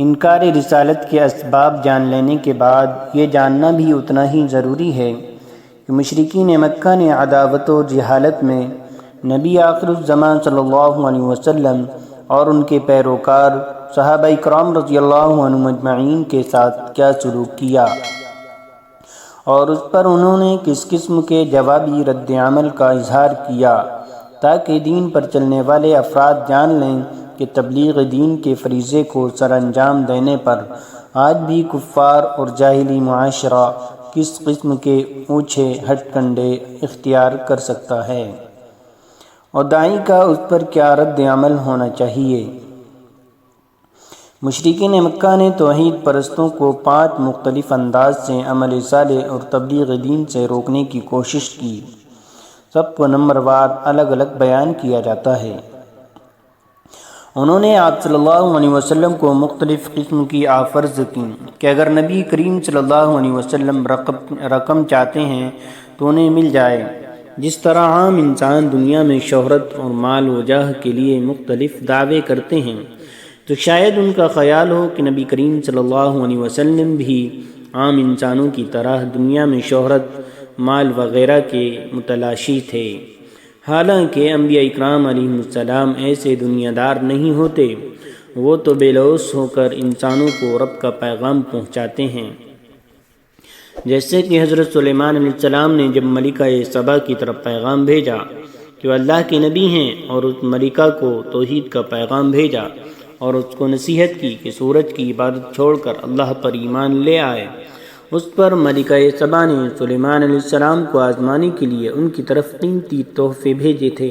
انکار رسالت کے اسباب جان لینے کے بعد یہ جاننا بھی اتنا ہی ضروری ہے کہ مشرکین مکہ نے عداوت و جہالت میں نبی آخر الزمان صلی اللہ علیہ وسلم اور ان کے پیروکار صحابہ کرام رضی اللہ عنہم اجمعین کے ساتھ کیا سلوک کیا اور اس پر انہوں نے کس قسم کے جوابی رد عمل کا اظہار کیا، تاکہ دین پر چلنے والے افراد جان لیں کہ تبلیغ دین کے فریضے کو سر انجام دینے پر آج بھی کفار اور جاہلی معاشرہ کس قسم کے اونچے ہٹ کنڈے اختیار کر سکتا ہے اور داعی کا اس پر کیا رد عمل ہونا چاہیے۔ مشرکین مکہ نے توحید پرستوں کو 5 مختلف انداز سے عمل صالح اور تبلیغ دین سے روکنے کی کوشش کی۔ سب کو نمبر وار الگ الگ بیان کیا جاتا ہے۔ انہوں نے آپ صلی اللہ علیہ وسلم کو مختلف قسم کی آفرز کی کہ اگر نبی کریم صلی اللہ علیہ وسلم رقم چاہتے ہیں تو انہیں مل جائے، جس طرح عام انسان دنیا میں شہرت اور مال و جاہ کے لیے مختلف دعوے کرتے ہیں، تو شاید ان کا خیال ہو کہ نبی کریم صلی اللہ علیہ وسلم بھی عام انسانوں کی طرح دنیا میں شہرت، مال وغیرہ کے متلاشی تھے، حالانکہ انبیاء اکرام علیہم السلام ایسے دنیا دار نہیں ہوتے، وہ تو بے لوث ہو کر انسانوں کو رب کا پیغام پہنچاتے ہیں۔ جیسے کہ حضرت سلیمان علیہ السلام نے جب ملکہ سبا کی طرف پیغام بھیجا کہ وہ اللہ کے نبی ہیں، اور اس ملکہ کو توحید کا پیغام بھیجا اور اس کو نصیحت کی کہ سورج کی عبادت چھوڑ کر اللہ پر ایمان لے آئے، اس پر ملکہ سبا نے سلیمان علیہ السلام کو آزمانے کے لیے ان کی طرف قیمتی تحفے بھیجے تھے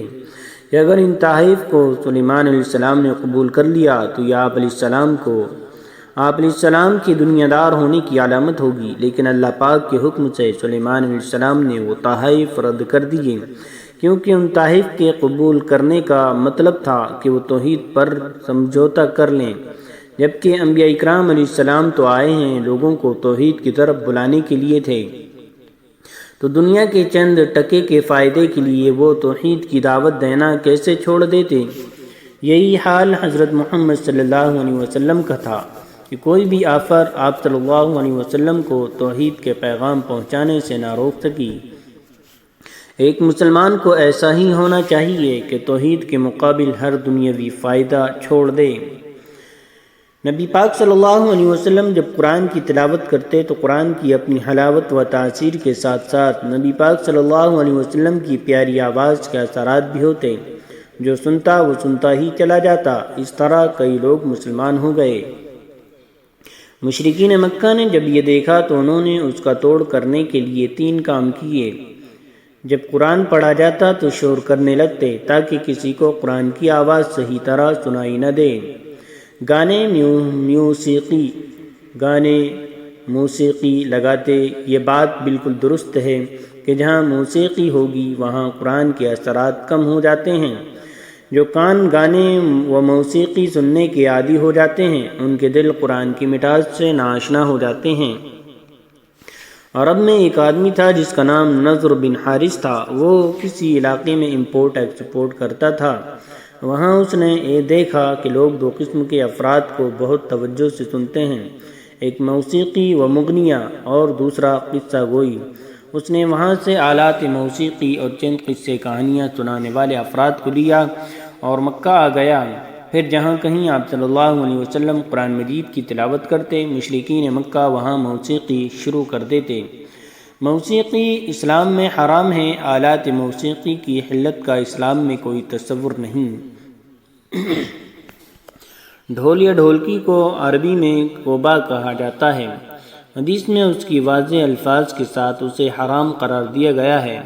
کہ اگر ان تحائف کو سلیمان علیہ السلام نے قبول کر لیا تو یہ آپ علیہ السلام کی دنیا دار ہونے کی علامت ہوگی، لیکن اللہ پاک کے حکم سے سلیمان علیہ السلام نے وہ تحائف رد کر دیے، کیونکہ ان تحائف کے قبول کرنے کا مطلب تھا کہ وہ توحید پر سمجھوتہ کر لیں، جبکہ انبیاء اکرام علیہ السلام تو آئے ہیں لوگوں کو توحید کی طرف بلانے کے لیے تھے، تو دنیا کے چند ٹکے کے فائدے کے لیے وہ توحید کی دعوت دینا کیسے چھوڑ دیتے؟ یہی حال حضرت محمد صلی اللہ علیہ وسلم کا تھا کہ کوئی بھی آفر آپ صلی اللہ علیہ وسلم کو توحید کے پیغام پہنچانے سے نہ روک سکی۔ ایک مسلمان کو ایسا ہی ہونا چاہیے کہ توحید کے مقابل ہر دنیاوی فائدہ چھوڑ دے۔ نبی پاک صلی اللہ علیہ وسلم جب قرآن کی تلاوت کرتے تو قرآن کی اپنی حلاوت و تاثیر کے ساتھ ساتھ نبی پاک صلی اللہ علیہ وسلم کی پیاری آواز کے اثرات بھی ہوتے، جو سنتا وہ سنتا ہی چلا جاتا۔ اس طرح کئی لوگ مسلمان ہو گئے۔ مشرکین مکہ نے جب یہ دیکھا تو انہوں نے اس کا توڑ کرنے کے لیے 3 کام کیے۔ جب قرآن پڑھا جاتا تو شور کرنے لگتے تاکہ کسی کو قرآن کی آواز صحیح طرح سنائی نہ دے۔ گانے موسیقی لگاتے۔ یہ بات بالکل درست ہے کہ جہاں موسیقی ہوگی وہاں قرآن کے اثرات کم ہو جاتے ہیں۔ جو کان گانے و موسیقی سننے کے عادی ہو جاتے ہیں، ان کے دل قرآن کی مٹاس سے ناآشنا ہو جاتے ہیں۔ عرب میں ایک آدمی تھا جس کا نام نضر بن حارث تھا۔ وہ کسی علاقے میں امپورٹ ایکسپورٹ کرتا تھا۔ وہاں اس نے یہ دیکھا کہ لوگ 2 قسم کے افراد کو بہت توجہ سے سنتے ہیں، ایک موسیقی و مغنیہ اور دوسرا قصہ گوئی۔ اس نے وہاں سے آلات موسیقی اور چند قصے کہانیاں سنانے والے افراد کو لیا اور مکہ آ گیا۔ پھر جہاں کہیں آپ صلی اللہ علیہ وسلم قرآن مجید کی تلاوت کرتے، مشرکین مکہ وہاں موسیقی شروع کر دیتے۔ موسیقی اسلام میں حرام ہے۔ آلات موسیقی کی حلت کا اسلام میں کوئی تصور نہیں۔ ڈھول یا ڈھولکی کو عربی میں کوبا کہا جاتا ہے۔ حدیث میں اس کی واضح الفاظ کے ساتھ اسے حرام قرار دیا گیا ہے۔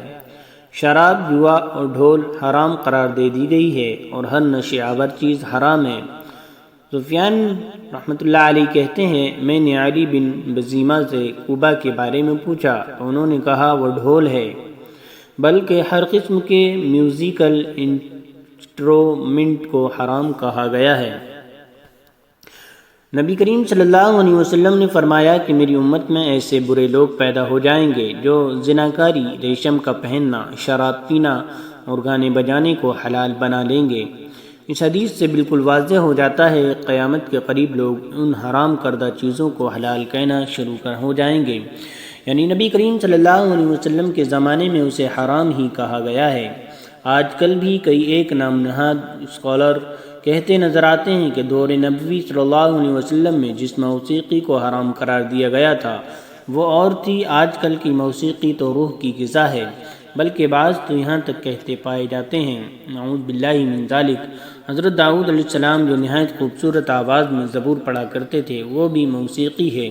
شراب، جوا اور ڈھول حرام قرار دے دی گئی ہے اور ہر نشے آور چیز حرام ہے۔ سفیان رحمۃ اللہ علیہ کہتے ہیں، میں نے علی بن بزیمہ سے کوبا کے بارے میں پوچھا تو انہوں نے کہا وہ ڈھول ہے، بلکہ ہر قسم کے میوزیکل انسٹرومنٹ کو حرام کہا گیا ہے۔ نبی کریم صلی اللہ علیہ وسلم نے فرمایا کہ میری امت میں ایسے برے لوگ پیدا ہو جائیں گے جو زناکاری، ریشم کا پہننا، شراب پینا اور گانے بجانے کو حلال بنا لیں گے۔ اس حدیث سے بالکل واضح ہو جاتا ہے قیامت کے قریب لوگ ان حرام کردہ چیزوں کو حلال کہنا شروع ہو جائیں گے، یعنی نبی کریم صلی اللہ علیہ وسلم کے زمانے میں اسے حرام ہی کہا گیا ہے۔ آج کل بھی کئی ایک نام نہاد اسکالر کہتے نظر آتے ہیں کہ دور نبوی صلی اللہ علیہ وسلم میں جس موسیقی کو حرام قرار دیا گیا تھا وہ اور تھی، آج کل کی موسیقی تو روح کی غذا ہے، بلکہ بعض تو یہاں تک کہتے پائے جاتے ہیں نعوذ باللہ من ذالک۔ حضرت داؤد علیہ السلام جو نہایت خوبصورت آواز میں زبور پڑھا کرتے تھے وہ بھی موسیقی ہے،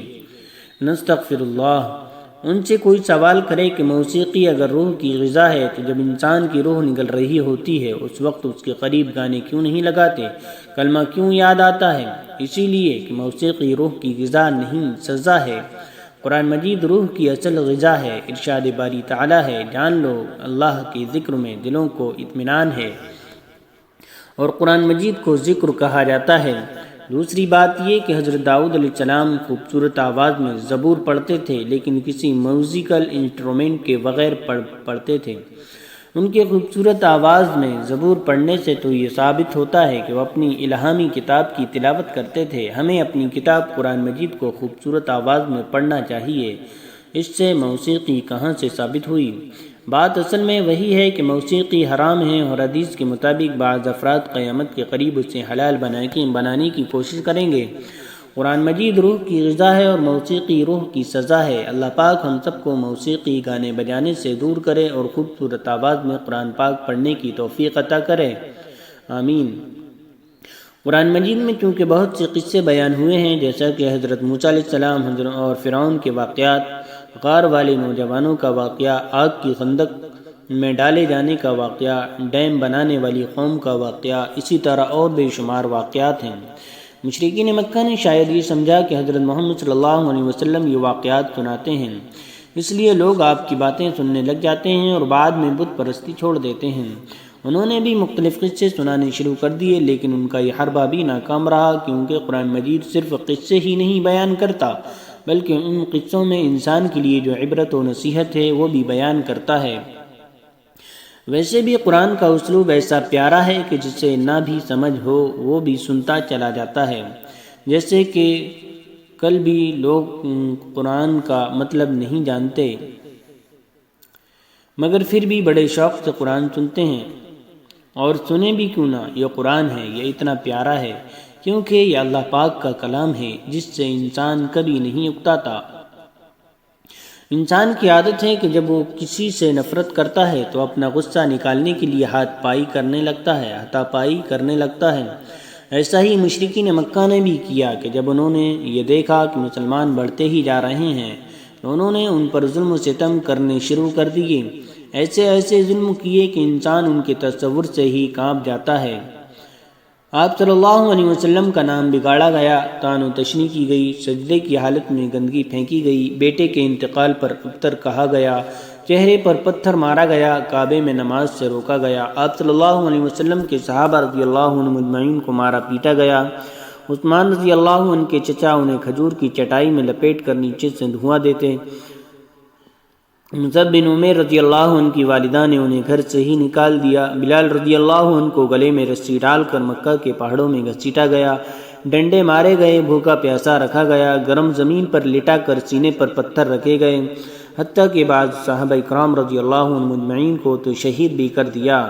نستغفر اللہ۔ ان سے کوئی سوال کرے کہ موسیقی اگر روح کی غذا ہے تو جب انسان کی روح نکل رہی ہوتی ہے اس وقت اس کے قریب گانے کیوں نہیں لگاتے، کلمہ کیوں یاد آتا ہے؟ اسی لیے کہ موسیقی روح کی غذا نہیں، سزا ہے۔ قرآن مجید روح کی اصل غذا ہے، ارشاد باری تعالی ہے، جان لو اللہ کے ذکر میں دلوں کو اطمینان ہے، اور قرآن مجید کو ذکر کہا جاتا ہے۔ دوسری بات یہ کہ حضرت داؤد علیہ السلام خوبصورت آواز میں زبور پڑھتے تھے لیکن کسی میوزیکل انسٹرومنٹ کے بغیر پڑھتے تھے۔ ان کے خوبصورت آواز میں زبور پڑھنے سے تو یہ ثابت ہوتا ہے کہ وہ اپنی الہامی کتاب کی تلاوت کرتے تھے۔ ہمیں اپنی کتاب قرآن مجید کو خوبصورت آواز میں پڑھنا چاہیے، اس سے موسیقی کہاں سے ثابت ہوئی؟ بات اصل میں وہی ہے کہ موسیقی حرام ہے، اور حدیث کے مطابق بعض افراد قیامت کے قریب اسے حلال بنانے کی کوشش کریں گے۔ قرآن مجید روح کی غذا ہے اور موسیقی روح کی سزا ہے۔ اللہ پاک ہم سب کو موسیقی گانے بجانے سے دور کرے اور خوبصورت آواز میں قرآن پاک پڑھنے کی توفیق عطا کرے، آمین۔ قرآن مجید میں چونکہ بہت سے قصے بیان ہوئے ہیں، جیسا کہ حضرت موسیٰ علیہ السلام اور فرعون کے واقعات، غار والے نوجوانوں کا واقعہ، آگ کی خندق میں ڈالے جانے کا واقعہ، ڈیم بنانے والی قوم کا واقعہ، اسی طرح اور بے شمار واقعات ہیں۔ مشرکین مکہ نے شاید یہ سمجھا کہ حضرت محمد صلی اللہ علیہ وسلم یہ واقعات سناتے ہیں، اس لیے لوگ آپ کی باتیں سننے لگ جاتے ہیں اور بعد میں بت پرستی چھوڑ دیتے ہیں۔ انہوں نے بھی مختلف قصے سنانے شروع کر دیے، لیکن ان کا یہ حربہ بھی ناکام رہا، کیونکہ قرآن مجید صرف قصے ہی نہیں بیان کرتا بلکہ ان قصوں میں انسان کے لیے جو عبرت و نصیحت ہے وہ بھی بیان کرتا ہے۔ ویسے بھی قرآن کا اسلوب ایسا پیارا ہے کہ جسے نہ بھی سمجھ ہو وہ بھی سنتا چلا جاتا ہے۔ جیسے کہ کل بھی لوگ قرآن کا مطلب نہیں جانتے مگر پھر بھی بڑے شوق سے قرآن سنتے ہیں، اور سنیں بھی کیوں نہ، یہ قرآن ہے، یہ اتنا پیارا ہے کیونکہ یہ اللہ پاک کا کلام ہے جس سے انسان کبھی نہیں اکتاتا۔ انسان کی عادت ہے کہ جب وہ کسی سے نفرت کرتا ہے تو اپنا غصہ نکالنے کے لیے ہاتھ پائی کرنے لگتا ہے، ہاتھا پائی کرنے لگتا ہے۔ ایسا ہی مشرکین مکہ نے بھی کیا کہ جب انہوں نے یہ دیکھا کہ مسلمان بڑھتے ہی جا رہے ہیں تو انہوں نے ان پر ظلم و ستم کرنے شروع کر دیے، ایسے ظلم کیے کہ انسان ان کے تصور سے ہی کانپ جاتا ہے۔ آپ صلی اللہ علیہ وسلم کا نام بگاڑا گیا، طعن و تشنیع کی گئی، سجدے کی حالت میں گندگی پھینکی گئی، بیٹے کے انتقال پر ابتر کہا گیا، چہرے پر پتھر مارا گیا، کعبے میں نماز سے روکا گیا، آپ صلی اللہ علیہ وسلم کے صحابہ رضی اللہ عنہ مجمعین کو مارا پیٹا گیا، عثمان رضی اللہ عنہ کے چچا انہیں کھجور کی چٹائی میں لپیٹ کر نیچے سے دھواں دیتے، مصعب بن عمیر رضی اللہ عنہ کی والدہ نے انہیں گھر سے ہی نکال دیا، بلال رضی اللہ عنہ کو گلے میں رسی ڈال کر مکہ کے پہاڑوں میں گھسیٹا گیا، ڈنڈے مارے گئے، بھوکا پیاسا رکھا گیا، گرم زمین پر لٹا کر سینے پر پتھر رکھے گئے، حتیٰ کہ بعض صحابہ اکرام رضی اللہ عنہ مجمعین کو تو شہید بھی کر دیا۔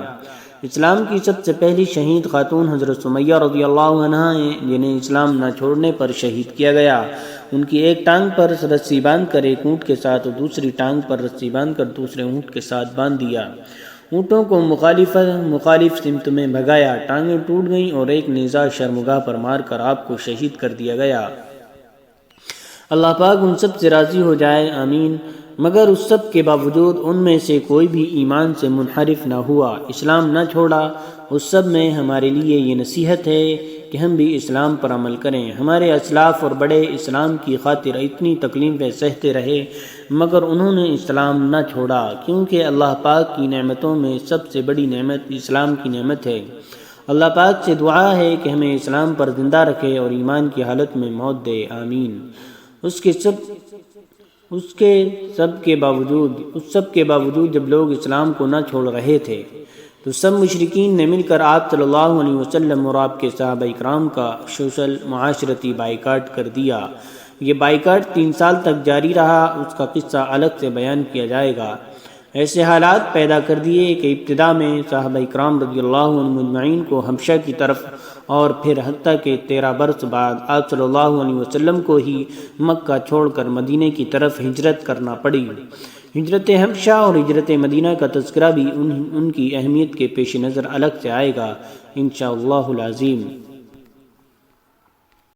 اسلام کی سب سے پہلی شہید خاتون حضرت سمیہ رضی اللہ عنہ ہیں، جنہیں اسلام نہ چھوڑنے پر شہید کیا گیا۔ ان کی ایک ٹانگ پر رسی باندھ کر ایک اونٹ کے ساتھ اور دوسری ٹانگ پر رسی باندھ کر دوسرے اونٹ کے ساتھ باندھ دیا، اونٹوں کو مخالف سمت میں بھگایا، ٹانگیں ٹوٹ گئیں اور ایک نیزہ شرمگاہ پر مار کر آپ کو شہید کر دیا گیا۔ اللہ پاک ان سب سے راضی ہو جائے، آمین۔ مگر اس سب کے باوجود ان میں سے کوئی بھی ایمان سے منحرف نہ ہوا، اسلام نہ چھوڑا۔ اس سب میں ہمارے لیے یہ نصیحت ہے کہ ہم بھی اسلام پر عمل کریں۔ ہمارے اسلاف اور بڑے اسلام کی خاطر اتنی تکلیفیں سہتے رہے مگر انہوں نے اسلام نہ چھوڑا، کیونکہ اللہ پاک کی نعمتوں میں سب سے بڑی نعمت اسلام کی نعمت ہے۔ اللہ پاک سے دعا ہے کہ ہمیں اسلام پر زندہ رکھے اور ایمان کی حالت میں موت دے، آمین۔ اس سب کے باوجود جب لوگ اسلام کو نہ چھوڑ رہے تھے تو سب مشرکین نے مل کر آپ صلی اللہ علیہ وسلم اور آپ کے صحابہ اکرام کا سوشل معاشرتی بائیکاٹ کر دیا۔ یہ بائیکاٹ 3 سال تک جاری رہا، اس کا قصہ الگ سے بیان کیا جائے گا۔ ایسے حالات پیدا کر دیے کہ ابتدا میں صحابہ اکرام رضی اللہ عنہم اجمعین کو حبشہ کی طرف اور پھر حتیٰ کہ 13 برس بعد آپ صلی اللہ علیہ وسلم کو ہی مکہ چھوڑ کر مدینہ کی طرف ہجرت کرنا پڑی۔ ہجرت حبشہ اور ہجرت مدینہ کا تذکرہ بھی ان کی اہمیت کے پیش نظر الگ سے آئے گا انشاءاللہ العظیم۔